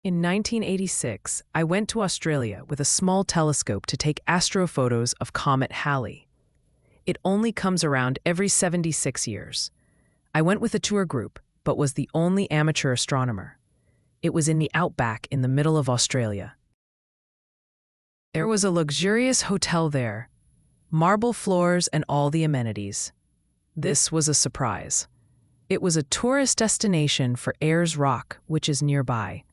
In 1986, I went to Australia with a small telescope to take astrophotos of Comet Halley. It only comes around every 76 years. I went with a tour group, but was the only amateur astronomer. It was in the outback in the middle of Australia. There was a luxurious hotel there, marble floors and all the amenities. This was a surprise. It was a tourist destination for Ayers Rock, which is nearby.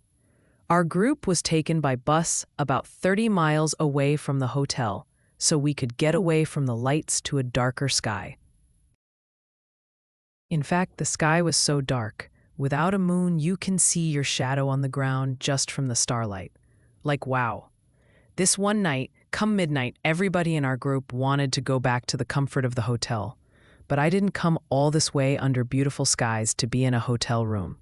Our group was taken by bus about 30 miles away from the hotel, so we could get away from the lights to a darker sky. In fact, the sky was so dark, without a moon you can see your shadow on the ground just from the starlight. Like, wow. This one night, come midnight, everybody in our group wanted to go back to the comfort of the hotel, but I didn't come all this way under beautiful skies to be in a hotel room.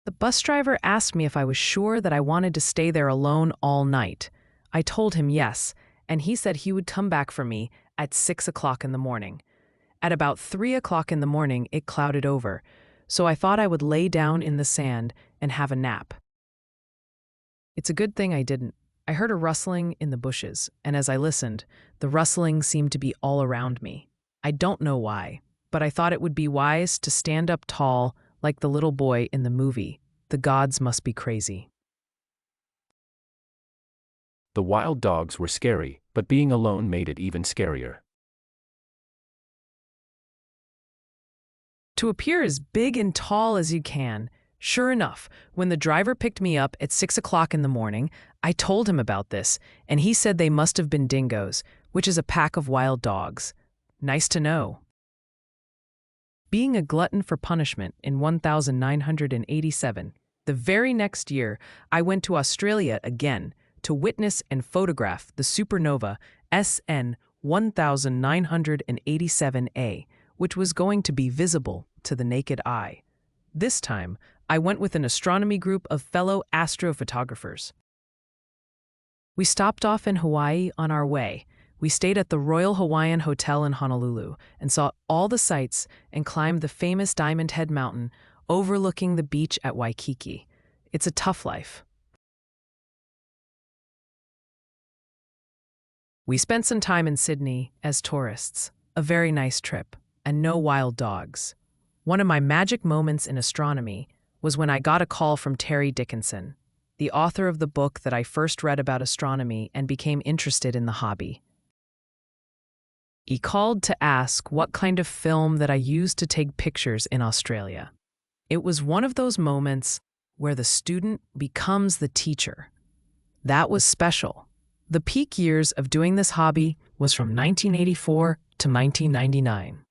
The bus driver asked me if I was sure that I wanted to stay there alone all night. I told him yes, and he said he would come back for me at 6 o'clock in the morning. At about 3 o'clock in the morning, it clouded over, so I thought I would lay down in the sand and have a nap. It's a good thing I didn't. I heard a rustling in the bushes, and as I listened, the rustling seemed to be all around me. I don't know why, but I thought it would be wise to stand up tall like the little boy in the movie. The gods must be crazy. The wild dogs were scary, but being alone made it even scarier. To appear as big and tall as you can. Sure enough, when the driver picked me up at 6 o'clock in the morning, I told him about this, and he said they must have been dingoes, which is a pack of wild dogs. Nice to know. Being a glutton for punishment in 1987, the very next year, I went to Australia again to witness and photograph the supernova SN 1987A, which was going to be visible to the naked eye. This time, I went with an astronomy group of fellow astrophotographers. We stopped off in Hawaii on our way. We stayed at the Royal Hawaiian Hotel in Honolulu and saw all the sights and climbed the famous Diamond Head Mountain overlooking the beach at Waikiki. It's a tough life. We spent some time in Sydney as tourists, a very nice trip, and no wild dogs. One of my magic moments in astronomy was when I got a call from Terry Dickinson, the author of the book that I first read about astronomy and became interested in the hobby. He called to ask what kind of film that I used to take pictures in Australia. It was one of those moments where the student becomes the teacher. That was special. The peak years of doing this hobby was from 1984 to 1999.